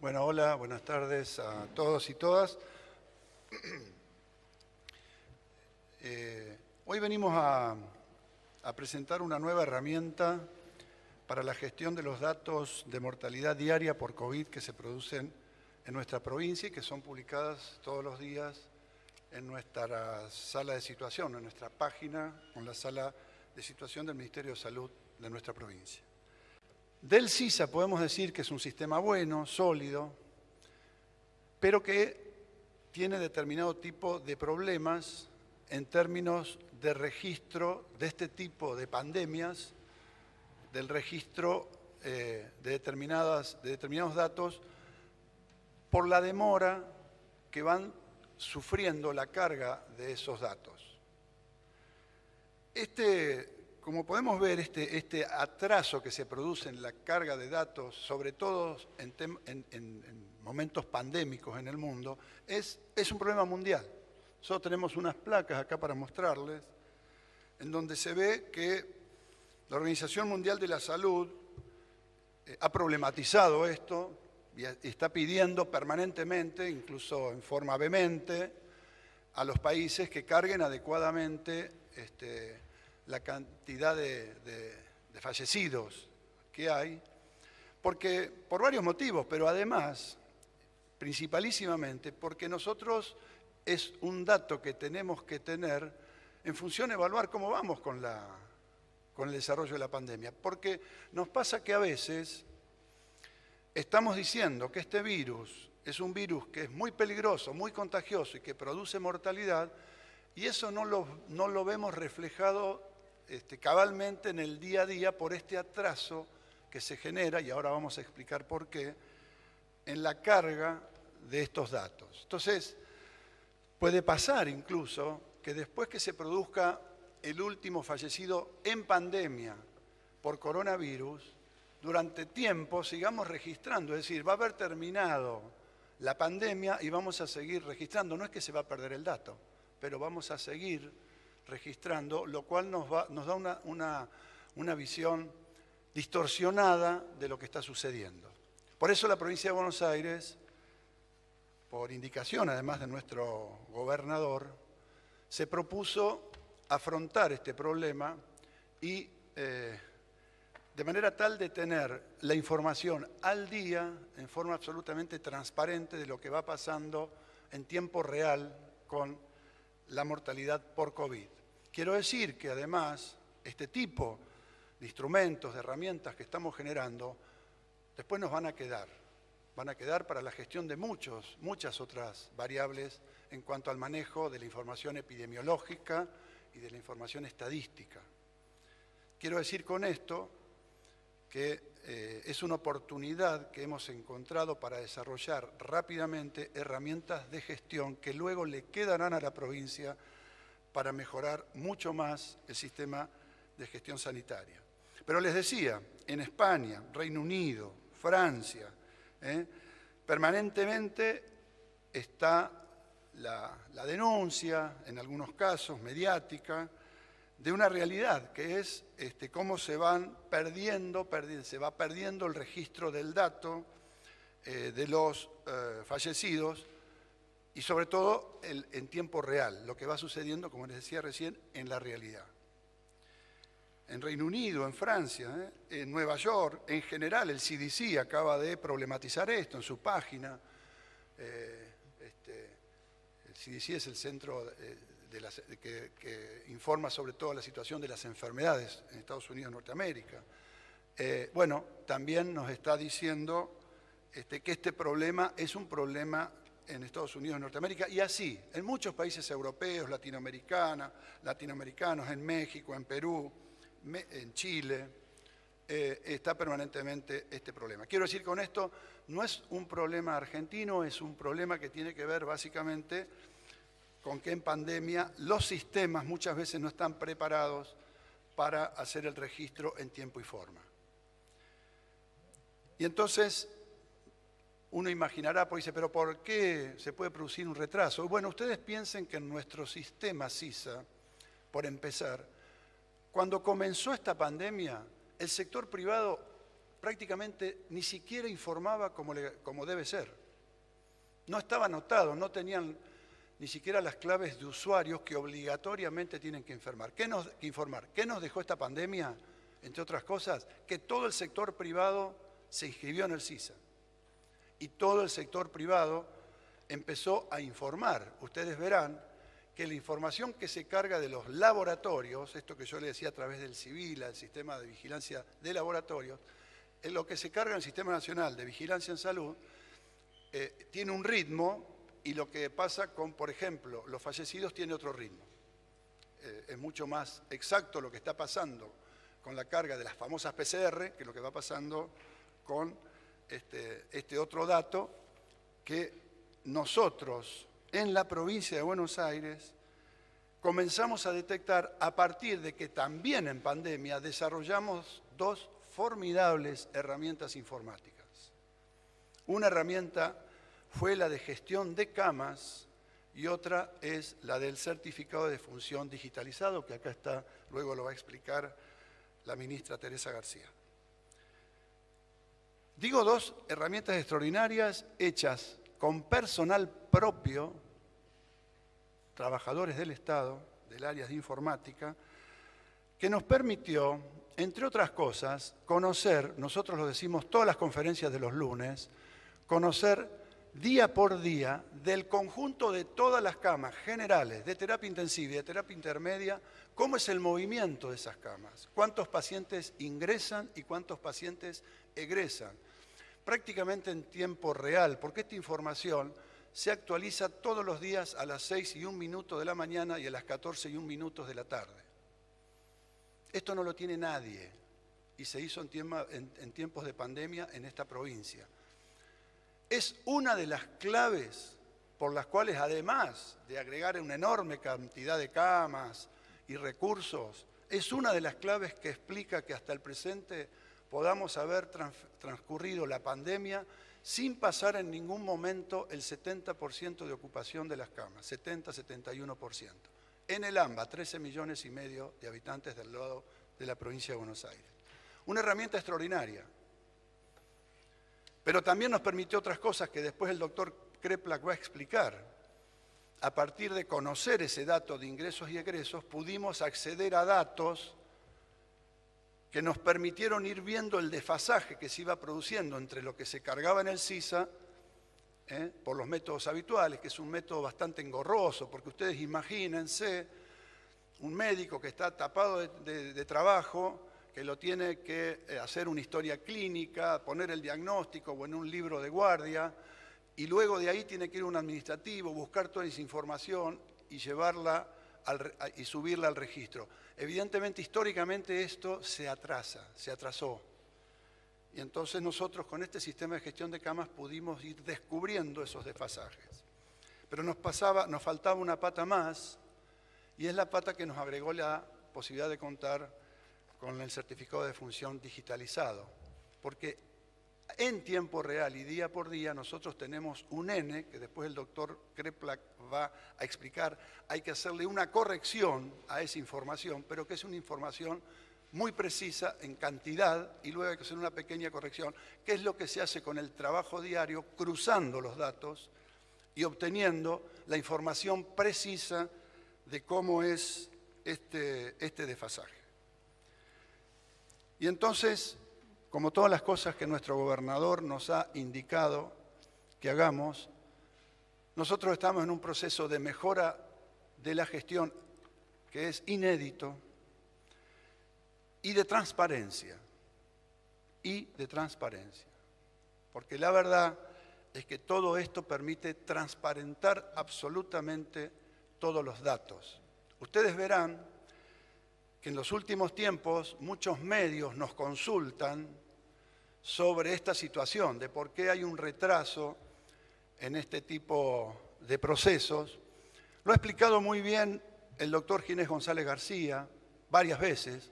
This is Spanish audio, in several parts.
Bueno, hola, buenas tardes a todos y todas. Hoy venimos a presentar una nueva herramienta para la gestión de los datos de mortalidad diaria por COVID que se producen en nuestra provincia y que son publicadas todos los días en nuestra sala de situación, en nuestra página, con la sala de situación del Ministerio de Salud de nuestra provincia. Del CISA podemos decir que es un sistema bueno, sólido, pero que tiene determinado tipo de problemas en términos de registro de este tipo de pandemias, del registro de determinados datos, por la demora que van sufriendo la carga de esos datos. Como podemos ver, este atraso que se produce en la carga de datos, sobre todo en momentos pandémicos en el mundo, es un problema mundial. Nosotros tenemos unas placas acá para mostrarles, en donde se ve que la Organización Mundial de la Salud ha problematizado esto y está pidiendo permanentemente, incluso en forma vehemente, a los países que carguen adecuadamente la cantidad de fallecidos que hay, porque por varios motivos, pero además, principalísimamente, porque nosotros es un dato que tenemos que tener en función de evaluar cómo vamos con el desarrollo de la pandemia. Porque nos pasa que a veces estamos diciendo que este virus es un virus que es muy peligroso, muy contagioso y que produce mortalidad, y eso no lo vemos reflejado cabalmente en el día a día por este atraso que se genera, y ahora vamos a explicar por qué, en la carga de estos datos. Entonces, puede pasar incluso que después que se produzca el último fallecido en pandemia por coronavirus, durante tiempo sigamos registrando, es decir, va a haber terminado la pandemia y vamos a seguir registrando. No es que se va a perder el dato, pero vamos a seguir registrando, lo cual nos da una visión distorsionada de lo que está sucediendo. Por eso la provincia de Buenos Aires, por indicación además de nuestro gobernador, se propuso afrontar este problema y de manera tal de tener la información al día, en forma absolutamente transparente de lo que va pasando en tiempo real con la mortalidad por COVID. Quiero decir que además este tipo de instrumentos, de herramientas que estamos generando, después nos van a quedar para la gestión de muchas otras variables en cuanto al manejo de la información epidemiológica y de la información estadística. Quiero decir con esto que es una oportunidad que hemos encontrado para desarrollar rápidamente herramientas de gestión que luego le quedarán a la provincia para mejorar mucho más el sistema de gestión sanitaria. Pero les decía, en España, Reino Unido, Francia, permanentemente está la denuncia, en algunos casos mediática, de una realidad que es cómo se va perdiendo el registro del dato de los fallecidos y sobre todo en tiempo real, lo que va sucediendo, como les decía recién, en la realidad. En Reino Unido, en Francia, en Nueva York, en general el CDC acaba de problematizar esto en su página. El CDC es el centro que informa sobre todo la situación de las enfermedades en Estados Unidos y Norteamérica. Bueno, también nos está diciendo que este problema es un problema en Estados Unidos y Norteamérica, y así, en muchos países europeos, latinoamericanos, en México, en Perú, en Chile, está permanentemente este problema. Quiero decir con esto, no es un problema argentino, es un problema que tiene que ver básicamente con que en pandemia los sistemas muchas veces no están preparados para hacer el registro en tiempo y forma. Y entonces uno imaginará, pues dice, pero ¿por qué se puede producir un retraso? Bueno, ustedes piensen que en nuestro sistema CISA, por empezar, cuando comenzó esta pandemia, el sector privado prácticamente ni siquiera informaba como debe ser. No estaba anotado, no tenían ni siquiera las claves de usuarios que obligatoriamente tienen que informar. ¿Qué nos dejó esta pandemia? Entre otras cosas, que todo el sector privado se inscribió en el CISA. Y todo el sector privado empezó a informar. Ustedes verán que la información que se carga de los laboratorios, esto que yo le decía a través del CIVILA, el Sistema de Vigilancia de Laboratorios, en lo que se carga en el Sistema Nacional de Vigilancia en Salud, tiene un ritmo, y lo que pasa con, por ejemplo, los fallecidos tiene otro ritmo. Es mucho más exacto lo que está pasando con la carga de las famosas PCR que lo que va pasando con este otro dato que nosotros en la provincia de Buenos Aires comenzamos a detectar a partir de que también en pandemia desarrollamos dos formidables herramientas informáticas. Una herramienta fue la de gestión de camas y otra es la del certificado de defunción digitalizado, que acá está, luego lo va a explicar la ministra Teresa García. Digo dos herramientas extraordinarias hechas con personal propio, trabajadores del Estado, del área de informática, que nos permitió, entre otras cosas, conocer, nosotros lo decimos todas las conferencias de los lunes, conocer día por día del conjunto de todas las camas generales de terapia intensiva y de terapia intermedia, cómo es el movimiento de esas camas, cuántos pacientes ingresan y cuántos pacientes egresan, prácticamente en tiempo real, porque esta información se actualiza todos los días a las 6:01 de la mañana y a las 14:01 de la tarde. Esto no lo tiene nadie y se hizo en tiempos de pandemia en esta provincia. Es una de las claves por las cuales, además de agregar una enorme cantidad de camas y recursos, es una de las claves que explica que hasta el presente podamos haber transcurrido la pandemia sin pasar en ningún momento el 70% de ocupación de las camas, 70-71%. En el AMBA, 13,5 millones de habitantes del lado de la provincia de Buenos Aires. Una herramienta extraordinaria. Pero también nos permitió otras cosas que después el doctor Kreplak va a explicar. A partir de conocer ese dato de ingresos y egresos, pudimos acceder a datos que nos permitieron ir viendo el desfasaje que se iba produciendo entre lo que se cargaba en el CISA, por los métodos habituales, que es un método bastante engorroso, porque ustedes imagínense un médico que está tapado de trabajo, que lo tiene que hacer una historia clínica, poner el diagnóstico o en un libro de guardia, y luego de ahí tiene que ir a un administrativo, buscar toda esa información y llevarla y subirla al registro. Evidentemente, históricamente esto se atrasó. Y entonces nosotros con este sistema de gestión de camas pudimos ir descubriendo esos desfasajes. Pero nos faltaba una pata más, y es la pata que nos agregó la posibilidad de contar con el certificado de defunción digitalizado, porque en tiempo real y día por día nosotros tenemos un N, que después el doctor Kreplak va a explicar, hay que hacerle una corrección a esa información, pero que es una información muy precisa en cantidad y luego hay que hacer una pequeña corrección, que es lo que se hace con el trabajo diario, cruzando los datos y obteniendo la información precisa de cómo es este desfasaje. Y entonces, como todas las cosas que nuestro gobernador nos ha indicado que hagamos, nosotros estamos en un proceso de mejora de la gestión que es inédito y de transparencia. Porque la verdad es que todo esto permite transparentar absolutamente todos los datos. Ustedes verán que en los últimos tiempos muchos medios nos consultan sobre esta situación, de por qué hay un retraso en este tipo de procesos. Lo ha explicado muy bien el doctor Ginés González García varias veces,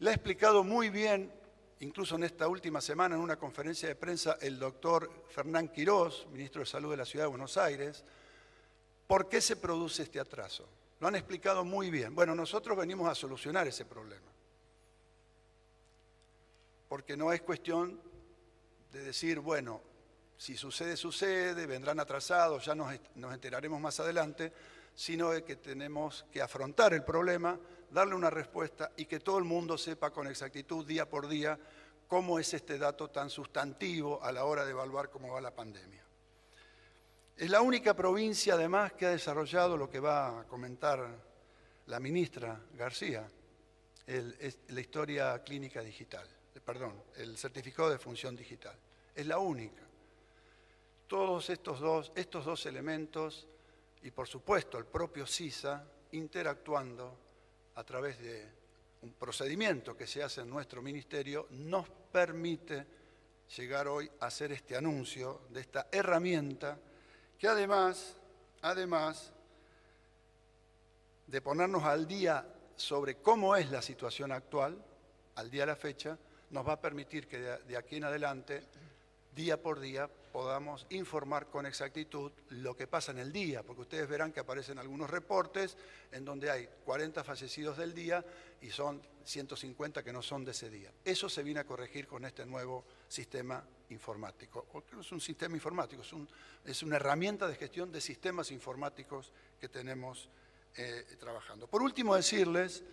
le ha explicado muy bien, incluso en esta última semana en una conferencia de prensa, el doctor Fernán Quirós, ministro de Salud de la Ciudad de Buenos Aires, por qué se produce este atraso. Lo han explicado muy bien. Bueno, nosotros venimos a solucionar ese problema. Porque no es cuestión de decir, bueno, si sucede, sucede, vendrán atrasados, ya nos enteraremos más adelante, sino de que tenemos que afrontar el problema, darle una respuesta y que todo el mundo sepa con exactitud, día por día, cómo es este dato tan sustantivo a la hora de evaluar cómo va la pandemia. Es la única provincia, además, que ha desarrollado lo que va a comentar la ministra García, la historia clínica digital, el certificado de función digital. Es la única. Todos estos dos elementos y, por supuesto, el propio CISA interactuando a través de un procedimiento que se hace en nuestro ministerio, nos permite llegar hoy a hacer este anuncio de esta herramienta que además de ponernos al día sobre cómo es la situación actual, al día de la fecha, nos va a permitir que de aquí en adelante, día por día, podamos informar con exactitud lo que pasa en el día, porque ustedes verán que aparecen algunos reportes en donde hay 40 fallecidos del día y son 150 que no son de ese día. Eso se viene a corregir con este nuevo sistema informático. Porque no es un sistema informático, es una herramienta de gestión de sistemas informáticos que tenemos trabajando. Por último, decirles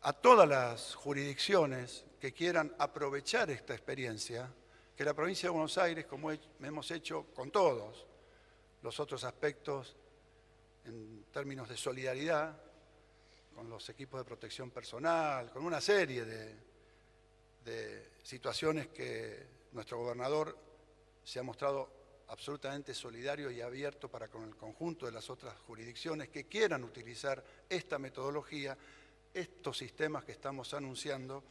a todas las jurisdicciones que quieran aprovechar esta experiencia, que la provincia de Buenos Aires, como hemos hecho con todos los otros aspectos en términos de solidaridad, con los equipos de protección personal, con una serie de situaciones que nuestro gobernador se ha mostrado absolutamente solidario y abierto para con el conjunto de las otras jurisdicciones que quieran utilizar esta metodología, estos sistemas que estamos anunciando,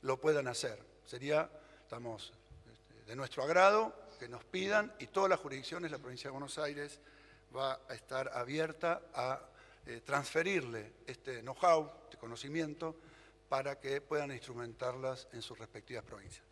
lo puedan hacer. Estamos de nuestro agrado que nos pidan y todas las jurisdicciones, la provincia de Buenos Aires va a estar abierta a transferirle este know-how, este conocimiento, para que puedan instrumentarlas en sus respectivas provincias.